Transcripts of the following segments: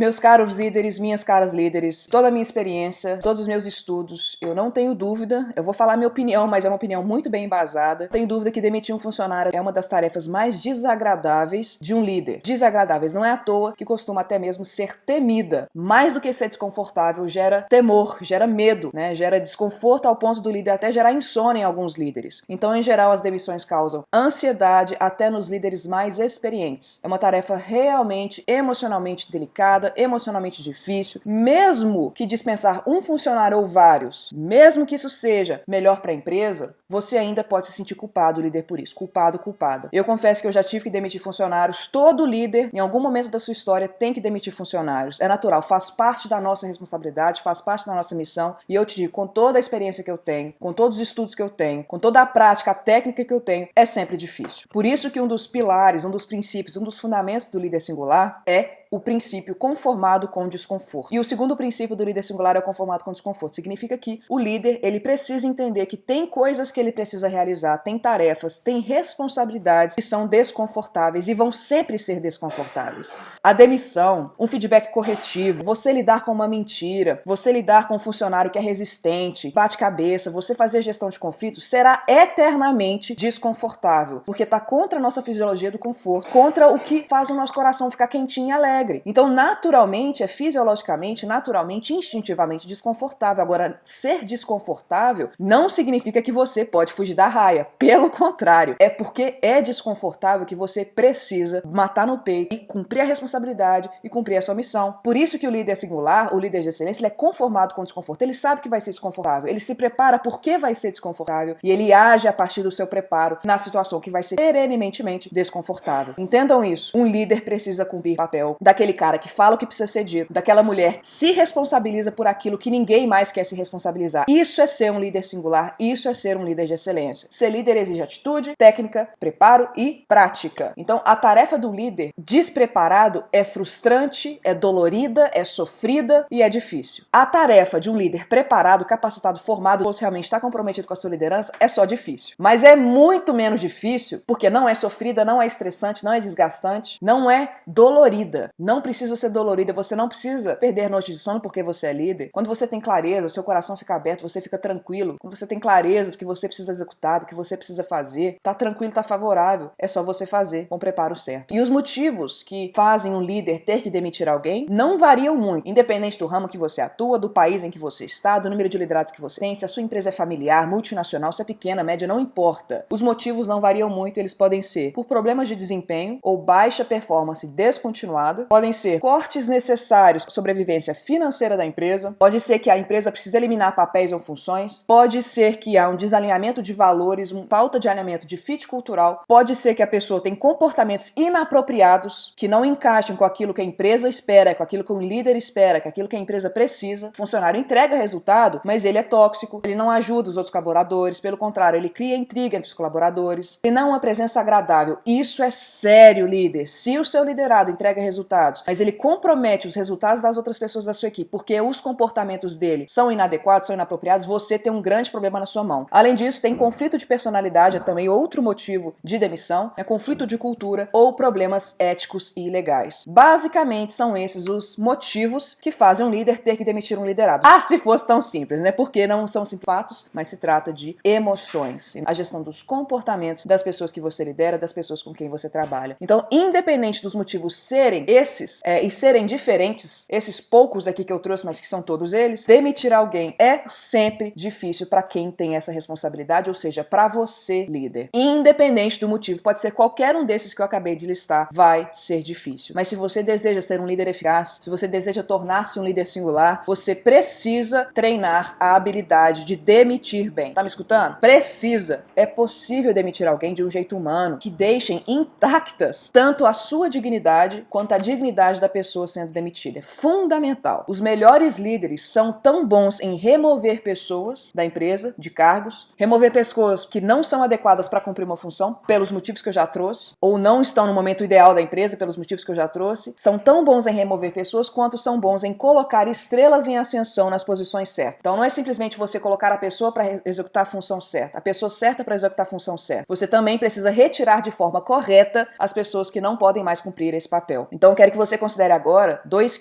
Meus caros líderes, minhas caras líderes, toda a minha experiência, todos os meus estudos, eu não tenho dúvida, eu vou falar minha opinião, mas é uma opinião muito bem embasada. Tenho dúvida que demitir um funcionário é uma das tarefas mais desagradáveis de um líder. Desagradáveis, não é à toa que costuma até mesmo ser temida. Mais do que ser desconfortável, gera temor, gera medo, né? Gera desconforto ao ponto do líder até gerar insônia em alguns líderes. Então, em geral, as demissões causam ansiedade até nos líderes mais experientes. É uma tarefa realmente emocionalmente delicada, emocionalmente difícil, mesmo que dispensar um funcionário ou vários, mesmo que isso seja melhor para a empresa, você ainda pode se sentir culpado, líder, por isso. Culpado, culpada. Eu confesso que eu já tive que demitir funcionários. Todo líder, em algum momento da sua história, tem que demitir funcionários. É natural, faz parte da nossa responsabilidade, faz parte da nossa missão. E eu te digo, com toda a experiência que eu tenho, com todos os estudos que eu tenho, com toda a prática, a técnica que eu tenho, é sempre difícil. Por isso que um dos pilares, um dos princípios, um dos fundamentos do líder singular é o princípio conformado com desconforto. E o segundo princípio do líder singular é o conformado com desconforto. Significa que o líder, ele precisa entender que tem coisas que ele precisa realizar, tem tarefas, tem responsabilidades que são desconfortáveis e vão sempre ser desconfortáveis. A demissão, um feedback corretivo, você lidar com uma mentira, você lidar com um funcionário que é resistente, bate cabeça, você fazer gestão de conflitos, será eternamente desconfortável, porque está contra a nossa fisiologia do conforto, contra o que faz o nosso coração ficar quentinho e alegre. Então, naturalmente, fisiologicamente, naturalmente, instintivamente desconfortável. Agora, ser desconfortável não significa que você pode fugir da raia. Pelo contrário, é porque é desconfortável que você precisa matar no peito e cumprir a responsabilidade e cumprir a sua missão. Por isso que o líder singular, o líder de excelência, ele é conformado com o desconforto. Ele sabe que vai ser desconfortável. Ele se prepara porque vai ser desconfortável e ele age a partir do seu preparo na situação que vai ser perenemente desconfortável. Entendam isso. Um líder precisa cumprir o papel daquele cara que fala o que precisa ser dito, daquela mulher que se responsabiliza por aquilo que ninguém mais quer se responsabilizar. Isso é ser um líder singular, isso é ser um líder de excelência. Ser líder exige atitude, técnica, preparo e prática. Então, a tarefa do líder despreparado é frustrante, é dolorida, é sofrida e é difícil. A tarefa de um líder preparado, capacitado, formado, se realmente está comprometido com a sua liderança, é só difícil. Mas é muito menos difícil porque não é sofrida, não é estressante, não é desgastante, não é dolorida. Não precisa ser dolorida, você não precisa perder noites de sono porque você é líder. Quando você tem clareza, o seu coração fica aberto, você fica tranquilo. Quando você tem clareza do que você precisa executar, do que você precisa fazer, tá tranquilo, tá favorável. É só você fazer com o preparo certo. E os motivos que fazem um líder ter que demitir alguém não variam muito, independente do ramo que você atua, do país em que você está, do número de liderados que você tem, se a sua empresa é familiar, multinacional, se é pequena, média, não importa. Os motivos não variam muito, eles podem ser por problemas de desempenho ou baixa performance descontinuada, podem ser cortes necessários para a sobrevivência financeira da empresa, pode ser que a empresa precise eliminar papéis ou funções, pode ser que há um desalinhamento de valores, uma falta de alinhamento de fit cultural, pode ser que a pessoa tem comportamentos inapropriados que não encaixem com aquilo que a empresa espera, com aquilo que o líder espera, com aquilo que a empresa precisa. O funcionário entrega resultado, mas ele é tóxico, ele não ajuda os outros colaboradores, pelo contrário, ele cria intriga entre os colaboradores, ele não é uma presença agradável. Isso é sério, líder. Se o seu liderado entrega resultados, mas ele compromete os resultados das outras pessoas da sua equipe, porque os comportamentos dele são inadequados, são inapropriados, você tem um grande problema na sua mão. Além disso, tem conflito de personalidade, é também outro motivo de demissão, é conflito de cultura ou problemas éticos e legais. Basicamente, são esses os motivos que fazem um líder ter que demitir um liderado. Ah, se fosse tão simples, né? Porque não são simples fatos, mas se trata de emoções. A gestão dos comportamentos das pessoas que você lidera, das pessoas com quem você trabalha. Então, independente dos motivos serem esses e serem diferentes, esses poucos aqui que eu trouxe, mas que são todos eles, demitir alguém é sempre difícil para quem tem essa responsabilidade, ou seja, para você, líder. Independente do motivo, pode ser qualquer um desses que eu acabei de listar, vai ser difícil. Mas se você deseja ser um líder eficaz, se você deseja tornar-se um líder singular, você precisa treinar a habilidade de demitir bem. Tá me escutando? Precisa. É possível demitir alguém de um jeito humano, que deixem intactas tanto a sua dignidade quanto a dignidade da pessoa sendo demitida. É fundamental. Os melhores líderes são tão bons em remover pessoas da empresa, de cargos, remover pessoas que não são adequadas para cumprir uma função, pelos motivos que eu já trouxe, ou não estão no momento ideal da empresa, pelos motivos que eu já trouxe, são tão bons em remover pessoas quanto são bons em colocar estrelas em ascensão nas posições certas. Então não é simplesmente você colocar a pessoa para executar a função certa, a pessoa certa para executar a função certa. Você também precisa retirar de forma correta as pessoas que não podem mais cumprir esse papel. Então eu quero que você considere agora dois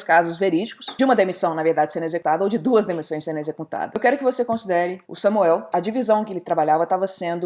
casos verídicos, de uma demissão, na verdade, sendo executada, ou de duas demissões sendo executadas. Eu quero que você considere o Samuel, a divisão que ele trabalhava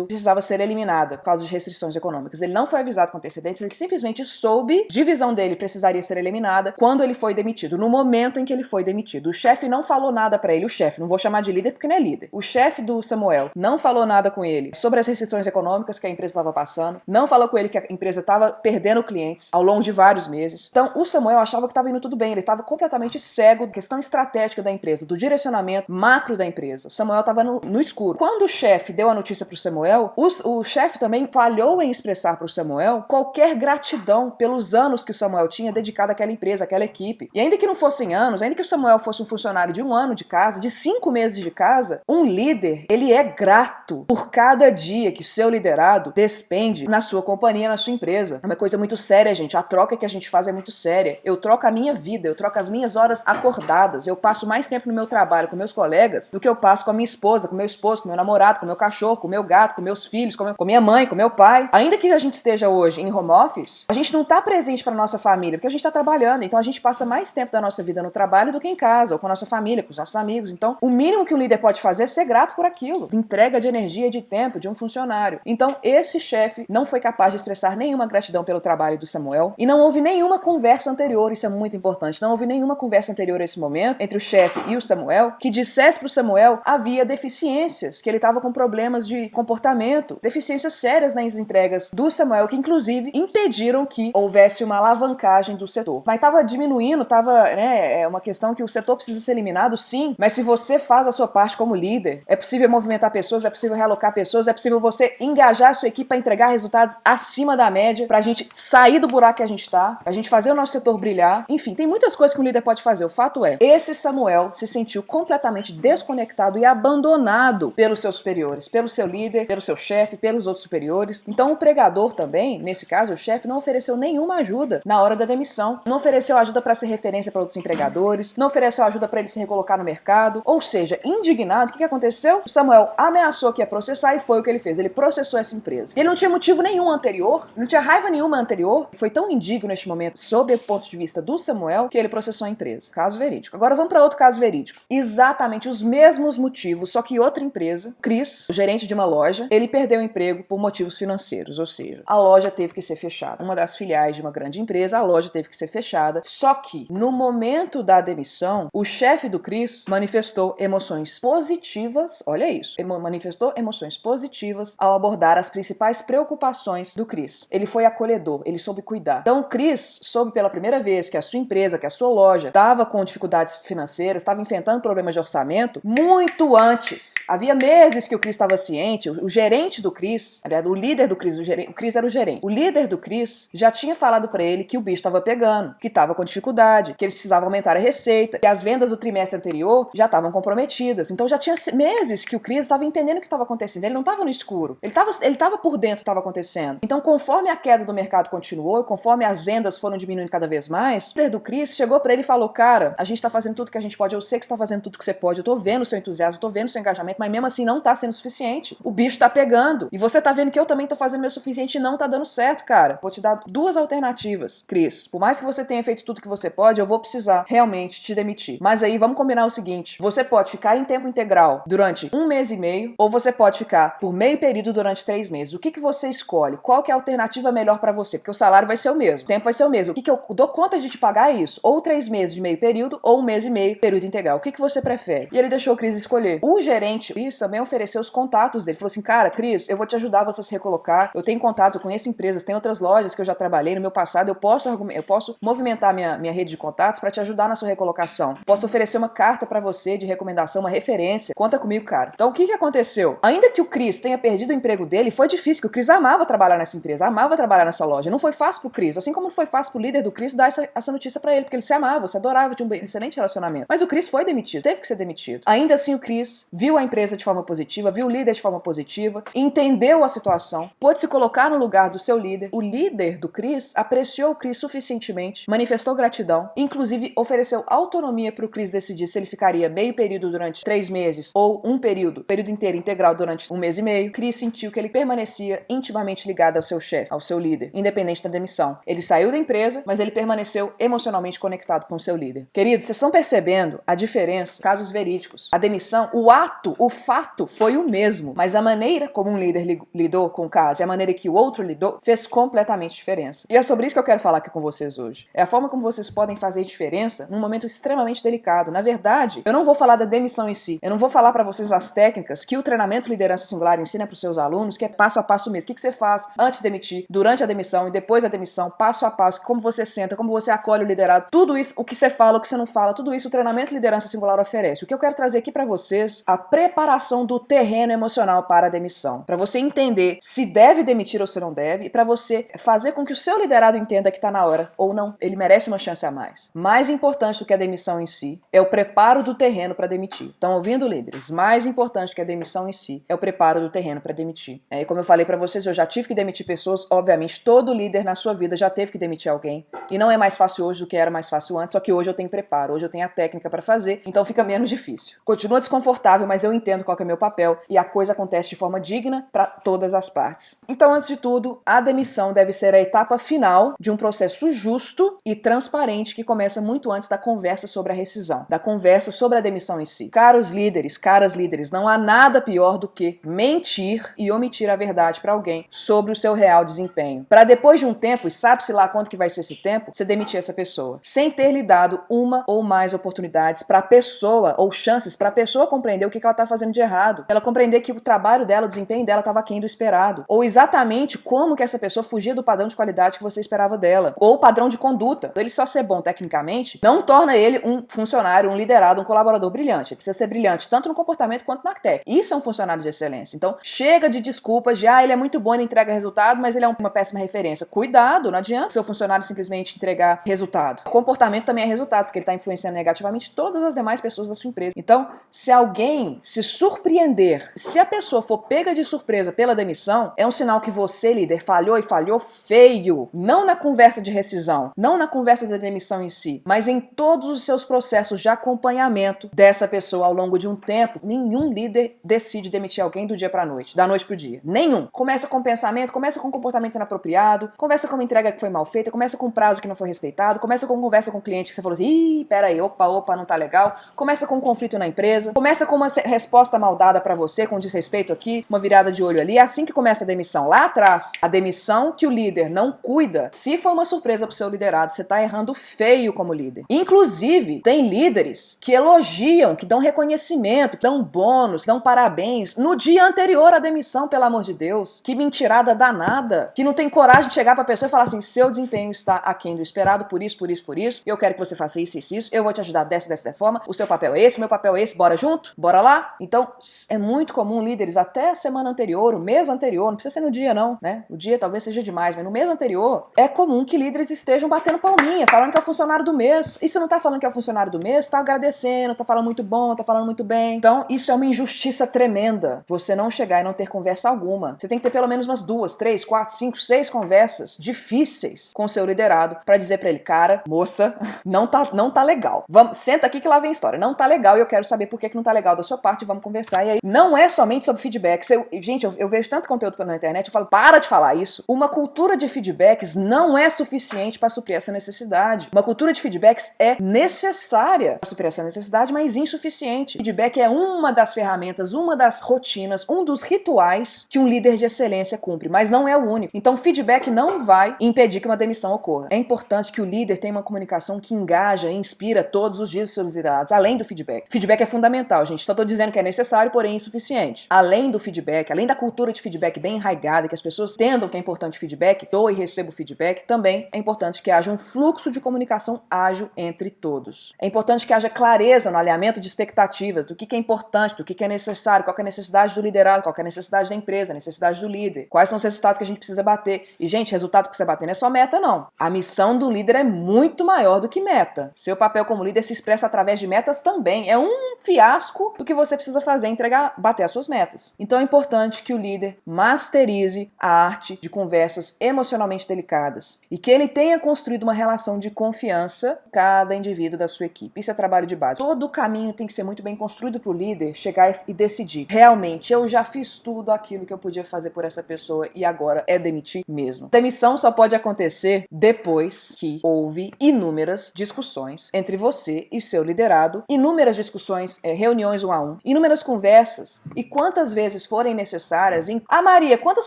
precisava ser eliminada por causa de restrições econômicas. Ele não foi avisado com antecedência, ele simplesmente soube, divisão dele precisaria ser eliminada quando ele foi demitido, no momento em que ele foi demitido. O chefe não falou nada pra ele, o chefe, não vou chamar de líder porque não é líder. O chefe do Samuel não falou nada com ele sobre as restrições econômicas que a empresa estava passando, não falou com ele que a empresa estava perdendo clientes ao longo de vários meses. Então, o Samuel achava que estava indo tudo bem, ele estava completamente cego da questão estratégica da empresa, do direcionamento macro da empresa. O Samuel estava no escuro. Quando o chefe deu a notícia pro Samuel, o chefe também falhou em expressar pro Samuel qualquer gratidão pelos anos que o Samuel tinha dedicado àquela empresa, àquela equipe. E ainda que não fossem anos, ainda que o Samuel fosse um funcionário de 1 ano de casa, de 5 meses de casa, um líder, ele é grato por cada dia que seu liderado despende na sua companhia, na sua empresa. É uma coisa muito séria, gente. A troca que a gente faz é muito séria. Eu troco a minha vida, eu troco as minhas horas acordadas. Eu passo mais tempo no meu trabalho com meus colegas do que eu passo com a minha esposa, com meu esposo, com meu namorado, com meu cachorro, com meu gato, com meus filhos, com minha mãe, com meu pai. Ainda que a gente esteja hoje em home office, a gente não tá presente para nossa família, porque a gente tá trabalhando. Então a gente passa mais tempo da nossa vida no trabalho do que em casa, ou com a nossa família, com os nossos amigos. Então, o mínimo que um líder pode fazer é ser grato por aquilo, de entrega de energia e de tempo de um funcionário. Então, esse chefe não foi capaz de expressar nenhuma gratidão pelo trabalho do Samuel, e não houve nenhuma conversa anterior, isso é muito importante, não houve nenhuma conversa anterior a esse momento, entre o chefe e o Samuel, que dissesse pro Samuel havia deficiências, que ele estava com problemas de comportamento, deficiências sérias nas entregas do Samuel, que inclusive impediram que houvesse uma alavancagem do setor. Mas estava diminuindo, é uma questão que o setor precisa ser eliminado, sim, mas se você faz a sua parte como líder, é possível movimentar pessoas, é possível realocar pessoas, é possível você engajar a sua equipe para entregar resultados acima da média, pra gente sair do buraco que a gente tá, pra gente fazer o nosso setor brilhar. Enfim, tem muitas coisas que um líder pode fazer. O fato é, esse Samuel se sentiu completamente desconectado e abandonado pelos seus superiores, pelo seu líder, pelo seu chefe, pelos outros superiores. Então o pregador também, nesse caso o chefe, não ofereceu nenhuma ajuda na hora da demissão, não ofereceu ajuda para ser referência para outros empregadores, não ofereceu ajuda para ele se recolocar no mercado. Ou seja, indignado, o que aconteceu? O Samuel ameaçou que ia processar e foi o que ele fez. Ele processou essa empresa. Ele não tinha motivo nenhum anterior, não tinha raiva nenhuma anterior, foi tão indigno neste momento, sob o ponto de vista do Samuel, que ele processou a empresa. Caso verídico. Agora vamos para outro caso verídico. Exatamente os mesmos motivos, só que outra empresa, Chris, o gerente de uma loja, ele perdeu o emprego por motivos financeiros, ou seja, a loja teve que ser fechada. Uma das filiais de uma grande empresa, a loja teve que ser fechada, só que no momento da demissão, o chefe do Chris manifestou emoções positivas, olha isso, manifestou emoções positivas ao abordar as principais preocupações do Chris. Ele foi acolhedor, ele soube cuidar. Então o Chris soube pela primeira vez que a sua empresa, que a sua loja estava com dificuldades financeiras, estava enfrentando problemas de orçamento muito antes. Havia meses que o Chris estava ciente, o gerente do Chris, o líder do Chris, o Chris era o gerente. O líder do Chris já tinha falado para ele que o bicho estava pegando, que estava com dificuldade, que eles precisavam aumentar a receita, que as vendas do trimestre anterior já estavam comprometidas. Então já tinha meses que o Chris estava entendendo o que estava acontecendo. Ele não estava no escuro. Ele estava por dentro do que estava acontecendo. Então, conforme a queda do mercado continuou, conforme as vendas foram diminuindo cada vez mais, o líder do Chris chegou para ele e falou: cara, a gente tá fazendo tudo que a gente pode, eu sei que você tá fazendo tudo que você pode, eu tô vendo o seu entusiasmo, eu tô vendo o seu engajamento, mas mesmo assim não tá sendo suficiente. O bicho tá pegando. E você tá vendo que eu também tô fazendo o meu suficiente e não tá dando certo, cara. Vou te dar duas alternativas, Chris. Por mais que você tenha feito tudo que você pode, eu vou precisar realmente te demitir. Mas aí vamos combinar o seguinte: você pode ficar em tempo integral durante 1 mês e meio, ou você pode ficar por meio período durante 3 meses. O que você escolhe? Qual que é a alternativa melhor pra você? Porque o salário vai ser o mesmo, o tempo vai ser o mesmo. O que eu dou conta de te pagar é isso? Ou 3 meses de meio período, ou 1 mês e meio período integral. O que você prefere? E ele deixou o Chris escolher. O gerente, Chris, também ofereceu os contatos dele. Falou assim: cara, Chris, eu vou te ajudar você a se recolocar. Eu tenho contatos, eu conheço empresas, tem outras lojas que eu já trabalhei no meu passado. Eu posso movimentar minha rede de contatos para te ajudar na sua recolocação. Posso oferecer uma carta para você de recomendação, uma referência. Conta comigo, cara. Então, o que aconteceu? Ainda que o Chris tenha perdido o emprego dele, foi difícil, porque o Chris amava trabalhar nessa empresa, amava trabalhar nessa loja. Não foi fácil pro Chris, assim como não foi fácil pro líder do Chris dar essa notícia pra ele, porque ele se amava, se adorava, tinha um excelente relacionamento. Mas o Chris foi demitido, teve que ser demitido. Ainda assim, o Chris viu a empresa de forma positiva, viu o líder de forma positiva, entendeu a situação, pôde se colocar no lugar do seu líder. O líder do Chris apreciou o Chris suficientemente, manifestou gratidão, inclusive ofereceu autonomia para o Chris decidir se ele ficaria meio período durante 3 meses ou um período inteiro, integral durante 1 mês e meio. Chris sentiu que ele permanecia intimamente ligado ao seu chefe, ao seu líder, independente da demissão. Ele saiu da empresa, mas ele permaneceu emocionalmente conectado com o seu líder. Queridos, vocês estão percebendo a diferença? Casos verídicos. A demissão, o fato foi o mesmo, mas a maneira como um líder lidou com o caso e a maneira que o outro lidou fez completamente diferença. E é sobre isso que eu quero falar aqui com vocês hoje. É a forma como vocês podem fazer diferença num momento extremamente delicado. Na verdade, eu não vou falar da demissão em si. Eu não vou falar para vocês as técnicas que o treinamento Liderança Singular ensina para os seus alunos, que é passo a passo mesmo. O que você faz antes de demitir, durante a demissão e depois da demissão, passo a passo, como você senta, como você acolhe o liderado, tudo isso, o que você fala, o que você não fala, tudo isso o treinamento Liderança Singular oferece. O que eu quero trazer aqui para vocês, a preparação do terreno emocional para a demissão. Para você entender se deve demitir ou se não deve, e para você fazer com que o seu liderado entenda que está na hora, ou não, ele merece uma chance a mais. Mais importante do que a demissão em si é o preparo do terreno para demitir. Estão ouvindo, líderes? Mais importante do que a demissão em si é o preparo do terreno para demitir. E como eu falei para vocês, eu já tive que demitir pessoas, obviamente, todo líder na sua vida já teve que demitir alguém, e não é mais fácil hoje do que era mais fácil antes, só que hoje eu tenho preparo, hoje eu tenho a técnica para fazer, então fica menos difícil. Continua desconfortável, mas eu entendo qual que é o meu papel e a coisa acontece de forma digna para todas as partes. Então, antes de tudo, a demissão deve ser a etapa final de um processo justo e transparente que começa muito antes da conversa sobre a rescisão, da conversa sobre a demissão em si. Caros líderes, caras líderes, não há nada pior do que mentir e omitir a verdade para alguém sobre o seu real desempenho. Para depois de um tempo, e sabe-se lá quanto que vai ser esse tempo, você demitir essa pessoa, sem ter lhe dado uma ou mais oportunidades para a pessoa, ou chances para a pessoa compreender o que ela está fazendo de errado. Ela compreender que o trabalho dela, o desempenho dela estava aquém do esperado. Ou exatamente como que essa pessoa fugia do padrão de qualidade que você esperava dela. Ou o padrão de conduta. Ele só ser bom tecnicamente não torna ele um funcionário, um liderado, um colaborador brilhante. Ele precisa ser brilhante tanto no comportamento quanto na técnica. Isso é um funcionário de excelência. Então, chega de desculpas de, ele é muito bom, ele entrega resultado, mas ele é uma péssima referência. Cuidado, não adianta o seu funcionário simplesmente entregar resultado. O comportamento também é resultado, porque ele está influenciando negativamente todas as demais pessoas da sua empresa. Então, se alguém se surpreender, se a pessoa for pega de surpresa pela demissão, é um sinal que você, líder, falhou e falhou feio. Não na conversa de rescisão, não na conversa da demissão em si, mas em todos os seus processos de acompanhamento dessa pessoa ao longo de um tempo. Nenhum líder decide demitir alguém do dia para a noite, da noite pro dia. Nenhum. Começa com pensamento, começa com comportamento inapropriado, começa com uma entrega que foi mal feita, começa com um prazo que não foi respeitado, começa com conversa com o cliente que você falou assim, peraí, opa, não tá legal, começa com um conflito na empresa, começa com uma resposta mal dada pra você, com desrespeito aqui, uma virada de olho ali. É assim que começa a demissão. Lá atrás, a demissão que o líder não cuida, se for uma surpresa pro seu liderado, você tá errando feio como líder. Inclusive, tem líderes que elogiam, que dão reconhecimento, que dão bônus, que dão parabéns no dia anterior à demissão, pelo amor de Deus. Que mentirada danada, que não tem coragem de chegar pra pessoa e falar assim, seu desempenho está aquém do esperado, por isso, eu quero que você faça isso, eu vou te ajudar dessa forma, o seu papel é esse, meu papel é esse, bora junto? Bora lá? Então, é muito comum líderes, até a semana anterior, o mês anterior, não precisa ser no dia não, né? O dia talvez seja demais, mas no mês anterior, é comum que líderes estejam batendo palminha, falando que é o funcionário do mês. E se não tá falando que é o funcionário do mês, tá agradecendo, tá falando muito bom, tá falando muito bem. Então, isso é uma injustiça tremenda, você não chegar e não ter conversa alguma. Você tem que ter pelo menos umas 2, 3, 4, 5, 6 conversas difíceis com o seu liderado pra dizer pra ele, cara, moça, não tá legal. Vamos, senta aqui que lá vem a história. Não tá legal e eu quero saber por que não tá legal da sua parte, vamos conversar. E aí, não é somente sobre feedbacks. Gente, eu vejo tanto conteúdo na internet, eu falo, para de falar isso. Uma cultura de feedbacks não é suficiente para suprir essa necessidade. Uma cultura de feedbacks é necessária para suprir essa necessidade, mas insuficiente. Feedback é uma das ferramentas, uma das rotinas, um dos rituais que um líder de excelência cumpre, mas não é o único. Então, feedback não vai impedir que uma demissão ocorra. É importante que o líder tenha uma comunicação que engaja e inspira todos os dias os seus liderados, além do feedback. Feedback é fundamental, gente. Só tô dizendo que é necessário, porém insuficiente. Além do feedback, além da cultura de feedback bem enraigada, que as pessoas entendam que é importante feedback, dou e recebo feedback, também é importante que haja um fluxo de comunicação ágil entre todos. É importante que haja clareza no alinhamento de expectativas, do que é importante, do que é necessário, qual que é a necessidade do liderado, qual que é a necessidade da empresa, a necessidade do líder, quais são os resultados que a gente precisa bater. E, gente, resultado que precisa bater não é só meta, não. A missão do líder é muito maior do que meta. Seu papel como líder se expressa através de metas também. É um fiasco do que você precisa fazer, entregar, bater as suas metas. Então é importante que o líder masterize a arte de conversas emocionalmente delicadas e que ele tenha construído uma relação de confiança com cada indivíduo da sua equipe. Isso é trabalho de base. Todo o caminho tem que ser muito bem construído para o líder chegar e decidir. Realmente, eu já fiz tudo aquilo que eu podia fazer por essa pessoa e agora é demitir mesmo. Demissão só pode acontecer depois que houve inúmeras discussões entre você e seu liderado, inúmeras discussões, reuniões 1 a 1, inúmeras conversas e quantas vezes forem necessárias. Maria, quantas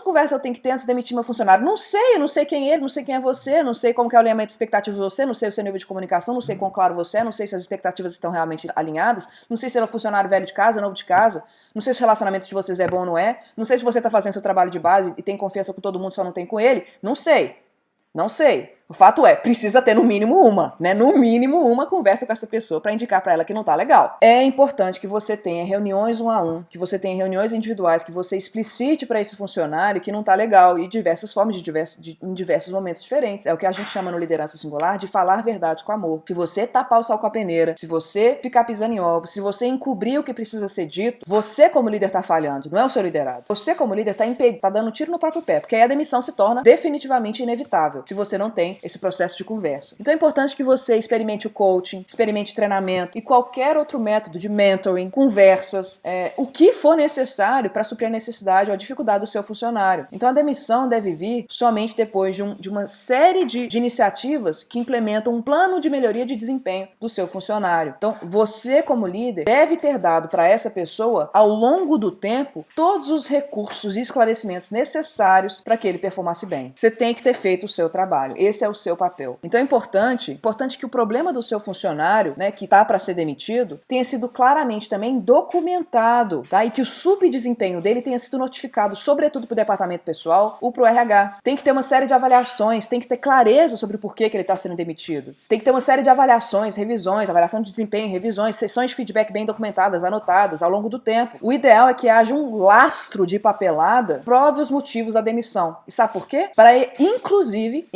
conversas eu tenho que ter antes de demitir meu funcionário? Não sei, eu não sei quem é ele, não sei quem é você, não sei como que é o alinhamento de expectativas de você, não sei o seu nível de comunicação, não sei quão claro você é, não sei se as expectativas estão realmente alinhadas, não sei se ele é um funcionário velho de casa, novo de casa, não sei se o relacionamento de vocês é bom ou não é, não sei se você está fazendo seu trabalho de base e tem confiança com todo mundo, só não tem com ele, não sei. Não sei. O fato é, precisa ter no mínimo uma, né? No mínimo uma conversa com essa pessoa para indicar para ela que não tá legal. É importante que você tenha reuniões 1 a 1, que você tenha reuniões individuais, que você explicite para esse funcionário que não tá legal e diversas formas, em diversos momentos diferentes. É o que a gente chama no liderança singular de falar verdades com amor. Se você tapar o sal com a peneira, se você ficar pisando em ovos, se você encobrir o que precisa ser dito, você como líder tá falhando, não é o seu liderado. Você como líder tá dando um tiro no próprio pé, porque aí a demissão se torna definitivamente inevitável se você não tem esse processo de conversa. Então é importante que você experimente o coaching, experimente treinamento e qualquer outro método de mentoring, conversas, o que for necessário para suprir a necessidade ou a dificuldade do seu funcionário. Então a demissão deve vir somente depois de uma série de iniciativas que implementam um plano de melhoria de desempenho do seu funcionário. Então você como líder deve ter dado para essa pessoa ao longo do tempo todos os recursos e esclarecimentos necessários para que ele performasse bem. Você tem que ter feito o seu trabalho. Esse é o seu papel. Então é importante que o problema do seu funcionário, né, que está para ser demitido, tenha sido claramente também documentado, tá? E que o subdesempenho dele tenha sido notificado, sobretudo para o departamento pessoal ou para o RH. Tem que ter uma série de avaliações, tem que ter clareza sobre o porquê que ele está sendo demitido. Tem que ter uma série de avaliações, revisões, avaliação de desempenho, revisões, sessões de feedback bem documentadas, anotadas ao longo do tempo. O ideal é que haja um lastro de papelada que prove os motivos da demissão. E sabe por quê? Para inclusive,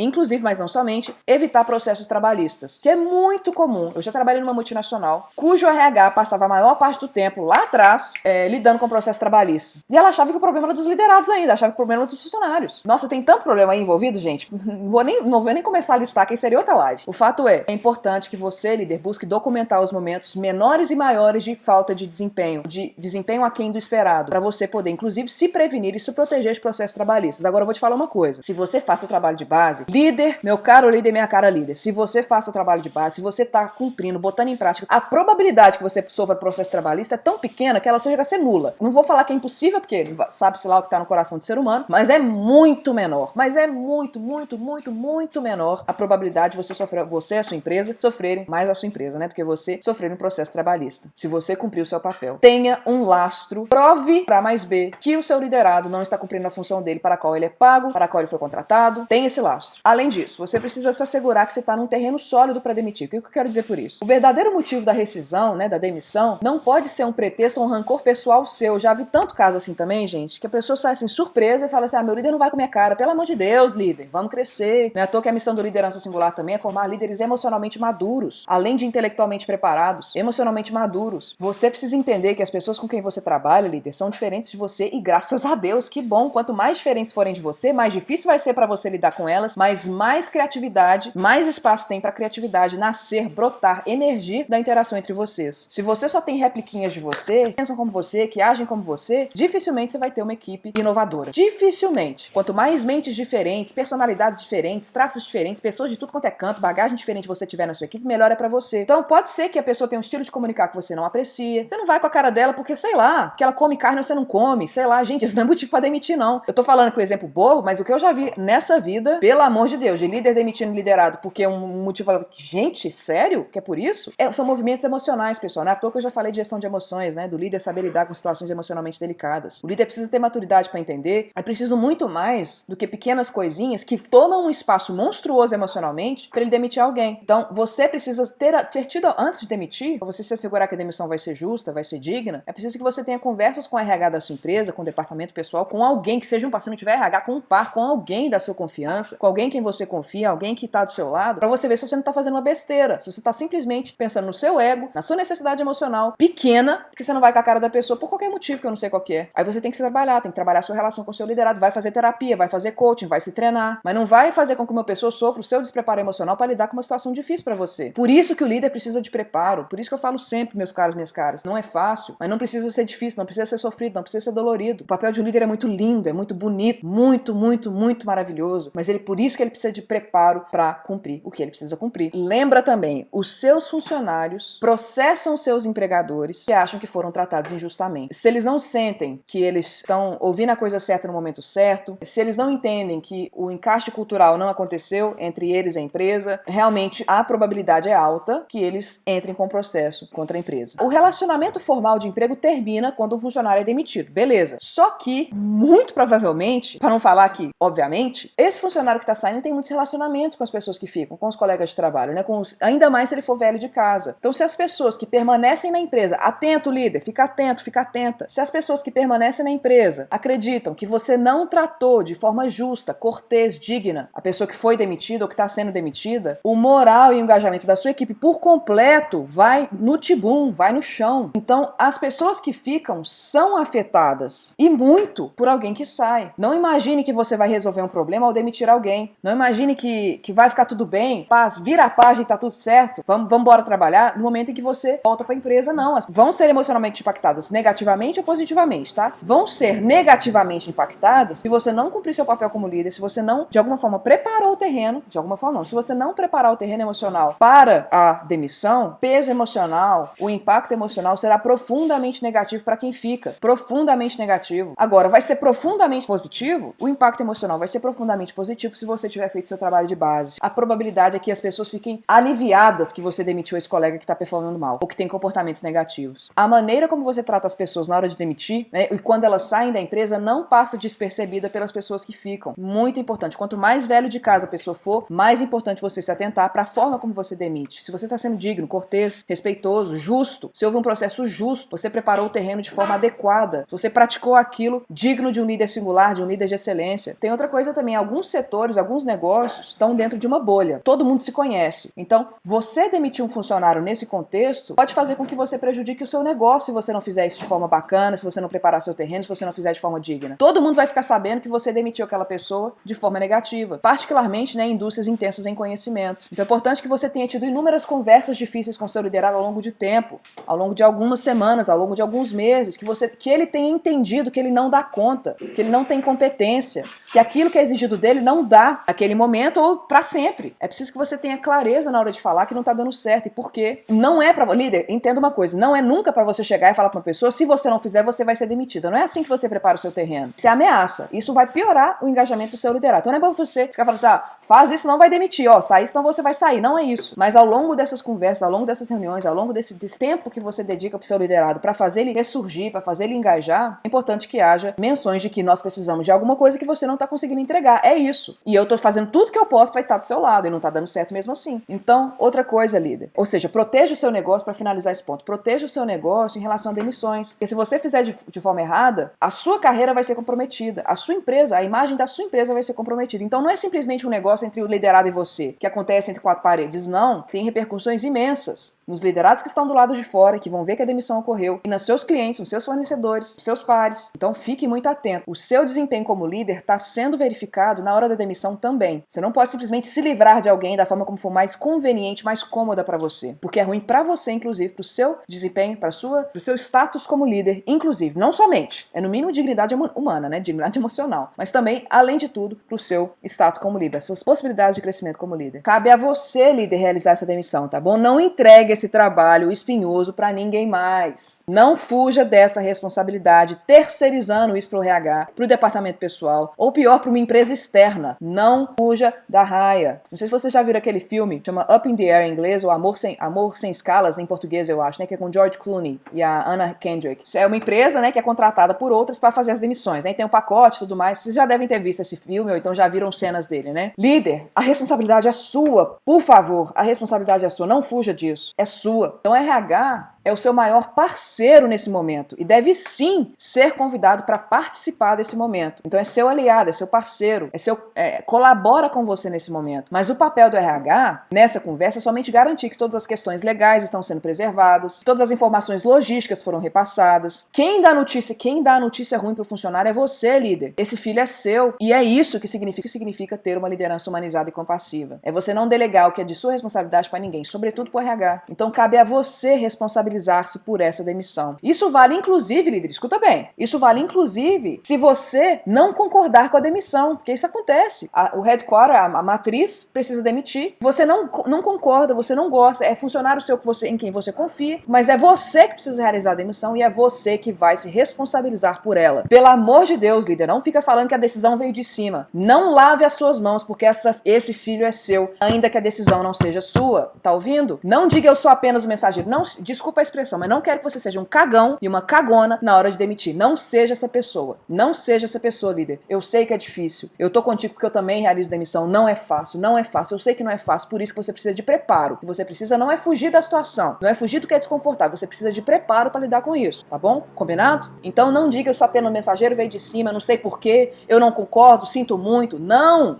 mas não somente, evitar processos trabalhistas, que é muito comum. Eu já trabalhei numa multinacional, cujo RH passava a maior parte do tempo lá atrás, lidando com processo trabalhista. E ela achava que o problema era dos liderados ainda, achava que o problema era dos funcionários. Nossa, tem tanto problema aí envolvido, gente. Não vou nem começar a listar, que seria outra live. O fato é importante que você, líder, busque documentar os momentos menores e maiores de falta de desempenho aquém do esperado, para você poder, inclusive, se prevenir e se proteger de processos trabalhistas. Agora eu vou te falar uma coisa. Se você faz o trabalho de base, líder, meu caro líder, minha cara líder, se você faz o trabalho de base, se você tá cumprindo, botando em prática, a probabilidade que você sofra processo trabalhista é tão pequena que ela chega a ser nula. Não vou falar que é impossível, porque sabe-se lá o que tá no coração do ser humano, mas é muito menor. Mas é muito menor a probabilidade de você e a sua empresa sofrerem, mais a sua empresa, né, do que você sofrer um processo trabalhista. Se você cumprir o seu papel. Tenha um lastro, prove para mais B que o seu liderado não está cumprindo a função dele para a qual ele é pago, para a qual ele foi contratado. Tenha esse lastro. Além disso, você precisa se assegurar que você está num terreno sólido para demitir. O que eu quero dizer por isso? O verdadeiro motivo da rescisão, né, da demissão, não pode ser um pretexto ou um rancor pessoal seu. Já vi tanto caso assim também, gente, que a pessoa sai assim surpresa e fala assim: meu líder não vai com minha cara. Pelo amor de Deus, líder, vamos crescer. Não é à toa que a missão do liderança singular também é formar líderes emocionalmente maduros, além de intelectualmente preparados, emocionalmente maduros. Você precisa entender que as pessoas com quem você trabalha, líder, são diferentes de você e graças a Deus, que bom. Quanto mais diferentes forem de você, mais difícil vai ser para você lidar com elas, mas mais criatividade, mais espaço tem para criatividade nascer, brotar, emergir da interação entre vocês. Se você só tem repliquinhas de você, que pensam como você, que agem como você, dificilmente você vai ter uma equipe inovadora. Dificilmente. Quanto mais mentes diferentes, personalidades diferentes, traços diferentes, pessoas de tudo quanto é canto, bagagem diferente você tiver na sua equipe, melhor é para você. Então pode ser que a pessoa tenha um estilo de comunicar que você não aprecia. Você não vai com a cara dela porque, sei lá, que ela come carne ou você não come, sei lá, gente, isso não é motivo pra demitir, não. Eu tô falando com o exemplo bobo, mas o que eu já vi nessa vida, pelo amor de Deus, de líder demitindo liderado porque um motivo, gente, sério? Que é por isso? São movimentos emocionais, pessoal. Não é à toa que eu já falei de gestão de emoções, né? Do líder saber lidar com situações emocionalmente delicadas. O líder precisa ter maturidade para entender. É preciso muito mais do que pequenas coisinhas que tomam um espaço monstruoso emocionalmente para ele demitir alguém. Então, você precisa ter tido, antes de demitir, para você se assegurar que a demissão vai ser justa, vai ser digna, é preciso que você tenha conversas com o RH da sua empresa, com o departamento pessoal, com alguém que seja um parceiro, não tiver RH, com um par, com alguém da sua confiança, com alguém quem você confia, confia, alguém que tá do seu lado, pra você ver se você não tá fazendo uma besteira, se você tá simplesmente pensando no seu ego, na sua necessidade emocional pequena, porque você não vai com a cara da pessoa por qualquer motivo que eu não sei qual que é. Aí você tem que se trabalhar, tem que trabalhar a sua relação com o seu liderado, vai fazer terapia, vai fazer coaching, vai se treinar, mas não vai fazer com que uma pessoa sofra o seu despreparo emocional pra lidar com uma situação difícil pra você. Por isso que o líder precisa de preparo, por isso que eu falo sempre, meus caros, minhas caras, não é fácil, mas não precisa ser difícil, não precisa ser sofrido, não precisa ser dolorido. O papel de um líder é muito lindo, é muito bonito, muito, muito, muito maravilhoso, mas por isso que ele precisa de preparo para cumprir o que ele precisa cumprir. Lembra também, os seus funcionários processam seus empregadores que acham que foram tratados injustamente. Se eles não sentem que eles estão ouvindo a coisa certa no momento certo, se eles não entendem que o encaixe cultural não aconteceu entre eles e a empresa, realmente a probabilidade é alta que eles entrem com processo contra a empresa. O relacionamento formal de emprego termina quando o funcionário é demitido, beleza. Só que, muito provavelmente, para não falar que, obviamente, esse funcionário que está saindo tem muitos relacionamentos com as pessoas que ficam, com os colegas de trabalho, né? Ainda mais se ele for velho de casa. Então, se as pessoas que permanecem na empresa, atento líder, fica atento, fica atenta. Se as pessoas que permanecem na empresa acreditam que você não tratou de forma justa, cortês, digna a pessoa que foi demitida ou que está sendo demitida, o moral e o engajamento da sua equipe por completo vai no tibum, vai no chão. Então, as pessoas que ficam são afetadas, e muito, por alguém que sai. Não imagine que você vai resolver um problema ao demitir alguém. Não imagine que vai ficar tudo bem, paz, vira a página e tá tudo certo, vamos embora trabalhar, no momento em que você volta pra empresa, não. Vão ser emocionalmente impactadas negativamente ou positivamente, tá? Vão ser negativamente impactadas se você não cumprir seu papel como líder, se você não, de alguma forma, preparou o terreno, de alguma forma não, se você não preparar o terreno emocional para a demissão, peso emocional, o impacto emocional será profundamente negativo para quem fica. Profundamente negativo. Agora, vai ser profundamente positivo? O impacto emocional vai ser profundamente positivo se você tiver feito seu trabalho de base. A probabilidade é que as pessoas fiquem aliviadas que você demitiu esse colega que está performando mal, ou que tem comportamentos negativos. A maneira como você trata as pessoas na hora de demitir, né, e quando elas saem da empresa, não passa despercebida pelas pessoas que ficam. Muito importante. Quanto mais velho de casa a pessoa for, mais importante você se atentar para a forma como você demite. Se você está sendo digno, cortês, respeitoso, justo, se houve um processo justo, você preparou o terreno de forma adequada, se você praticou aquilo digno de um líder singular, de um líder de excelência. Tem outra coisa também, alguns setores, alguns negócios estão dentro de uma bolha. Todo mundo se conhece. Então, você demitir um funcionário nesse contexto pode fazer com que você prejudique o seu negócio se você não fizer isso de forma bacana, se você não preparar seu terreno, se você não fizer de forma digna. Todo mundo vai ficar sabendo que você demitiu aquela pessoa de forma negativa, particularmente, né, em indústrias intensas em conhecimento. Então é importante que você tenha tido inúmeras conversas difíceis com seu liderado ao longo de tempo, ao longo de algumas semanas, ao longo de alguns meses, que ele tenha entendido que ele não dá conta, que ele não tem competência, que aquilo que é exigido dele não dá naquele momento ou pra sempre. É preciso que você tenha clareza na hora de falar que não tá dando certo. E por quê? Não é pra... Líder, entenda uma coisa, não é nunca pra você chegar e falar pra uma pessoa, se você não fizer, você vai ser demitida. Não é assim que você prepara o seu terreno. Você ameaça. Isso vai piorar o engajamento do seu liderado. Então não é pra você ficar falando assim, faz isso, não vai demitir, sai, senão você vai sair. Não é isso. Mas ao longo dessas conversas, ao longo dessas reuniões, ao longo desse tempo que você dedica pro seu liderado pra fazer ele ressurgir, pra fazer ele engajar, é importante que haja menções de que nós precisamos de alguma coisa que você não tá conseguindo entregar. É isso. E eu tô fazendo tudo que eu posso pra estar do seu lado e não tá dando certo mesmo assim. Então, outra coisa, líder. Ou seja, proteja o seu negócio pra finalizar esse ponto. Proteja o seu negócio em relação a demissões. Porque se você fizer de forma errada, a sua carreira vai ser comprometida. A sua empresa, a imagem da sua empresa vai ser comprometida. Então, não é simplesmente um negócio entre o liderado e você, que acontece entre quatro paredes. Não. Tem repercussões imensas nos liderados que estão do lado de fora, que vão ver que a demissão ocorreu, e nos seus clientes, nos seus fornecedores, nos seus pares. Então fique muito atento. O seu desempenho como líder está sendo verificado na hora da demissão também. Você não pode simplesmente se livrar de alguém da forma como for mais conveniente, mais cômoda para você. Porque é ruim para você, inclusive, para o seu desempenho, para o seu status como líder, inclusive. Não somente. É no mínimo dignidade humana, né? Dignidade emocional. Mas também, além de tudo, para o seu status como líder, as suas possibilidades de crescimento como líder. Cabe a você, líder, realizar essa demissão, tá bom? Não entregue esse trabalho espinhoso para ninguém mais. Não fuja dessa responsabilidade, terceirizando isso para o RH, para o departamento pessoal, ou pior, para uma empresa externa. Não fuja da raia. Não sei se vocês já viram aquele filme, chama Up in the Air em inglês, ou Amor Sem Escalas em português, eu acho, né? Que é com George Clooney e a Anna Kendrick. É uma empresa, né, que é contratada por outras para fazer as demissões, né? E tem um pacote e tudo mais. Vocês já devem ter visto esse filme, ou então já viram cenas dele, né? Líder, a responsabilidade é sua. Por favor, a responsabilidade é sua. Não fuja disso. É sua. Então, RH é o seu maior parceiro nesse momento e deve sim ser convidado para participar desse momento. Então é seu aliado, é seu parceiro, colabora com você nesse momento. Mas o papel do RH nessa conversa é somente garantir que todas as questões legais estão sendo preservadas, todas as informações logísticas foram repassadas. Quem dá a notícia ruim para o funcionário é você, líder. Esse filho é seu e é isso que significa ter uma liderança humanizada e compassiva. É você não delegar o que é de sua responsabilidade para ninguém, sobretudo para o RH. Então cabe a você responsabilizar-se por essa demissão. Isso vale inclusive, líder, escuta bem, isso vale inclusive se você não concordar com a demissão, porque isso acontece. O headquarter, a matriz, precisa demitir. Você não concorda, você não gosta, é funcionário seu em quem você confia, mas é você que precisa realizar a demissão e é você que vai se responsabilizar por ela. Pelo amor de Deus, líder, não fica falando que a decisão veio de cima. Não lave as suas mãos, porque esse filho é seu, ainda que a decisão não seja sua. Tá ouvindo? Não diga eu sou apenas o mensageiro. Não, desculpa a expressão, mas não quero que você seja um cagão e uma cagona na hora de demitir. Não seja essa pessoa. Não seja essa pessoa, líder. Eu sei que é difícil. Eu tô contigo porque eu também realizo demissão. Não é fácil, não é fácil. Eu sei que não é fácil, por isso que você precisa de preparo. O que você precisa não é fugir da situação, não é fugir do que é desconfortável. Você precisa de preparo para lidar com isso, tá bom? Combinado? Então não diga eu sou apenas um mensageiro, veio de cima, não sei porquê, eu não concordo, sinto muito. Não.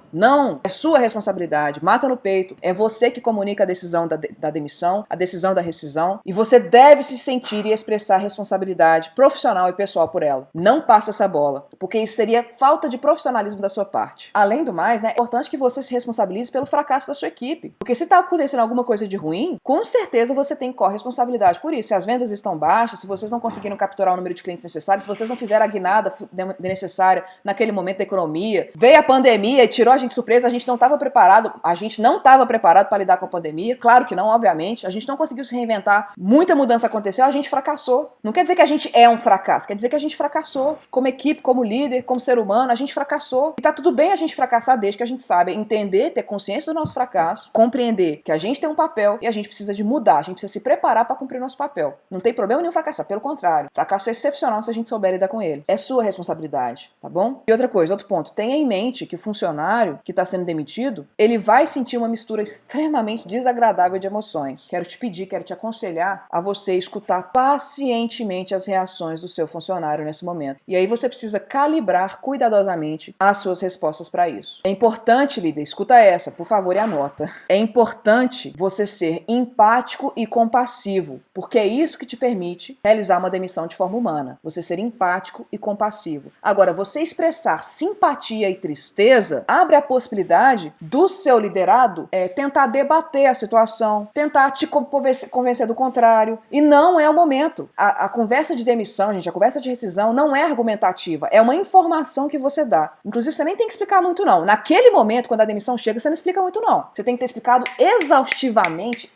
É sua responsabilidade. Mata no peito. É você que comunica a decisão da demissão, a decisão da rescisão, e você deve se sentir e expressar responsabilidade profissional e pessoal por ela. Não passa essa bola, porque isso seria falta de profissionalismo da sua parte. Além do mais, né, é importante que você se responsabilize pelo fracasso da sua equipe, porque se tá acontecendo alguma coisa de ruim, com certeza você tem corresponsabilidade por isso. Se as vendas estão baixas, se vocês não conseguiram capturar o número de clientes necessário, se vocês não fizeram a guinada necessária naquele momento da economia, veio a pandemia e tirou a gente de surpresa, a gente não estava preparado para lidar com a pandemia, claro que não, obviamente, a gente não conseguiu se reinventar, muita mudança aconteceu, a gente fracassou. Não quer dizer que a gente é um fracasso, quer dizer que a gente fracassou, como equipe, como líder, como ser humano, a gente fracassou. E tá tudo bem a gente fracassar desde que a gente sabe entender, ter consciência do nosso fracasso, compreender que a gente tem um papel e a gente precisa de mudar, a gente precisa se preparar para cumprir nosso papel. Não tem problema nenhum fracassar, pelo contrário, fracasso é excepcional se a gente souber lidar com ele. É sua responsabilidade, tá bom? E outra coisa, outro ponto, tenha em mente que o funcionário que está sendo demitido, ele vai sentir uma mistura extremamente desagradável de emoções. Quero te aconselhar a você escutar pacientemente as reações do seu funcionário nesse momento. E aí você precisa calibrar cuidadosamente as suas respostas para isso. É importante, líder, escuta essa, por favor, e anota. É importante você ser empático e compassivo, porque é isso que te permite realizar uma demissão de forma humana. Você ser empático e compassivo. Agora, você expressar simpatia e tristeza abre a possibilidade do seu liderado tentar debater a situação, tentar te convencer do contrário. E não é o momento. A conversa de demissão, gente, a conversa de rescisão não é argumentativa. É uma informação que você dá. Inclusive, você nem tem que explicar muito, não. Naquele momento, quando a demissão chega, você não explica muito, não. Você tem que ter explicado exaustivamente,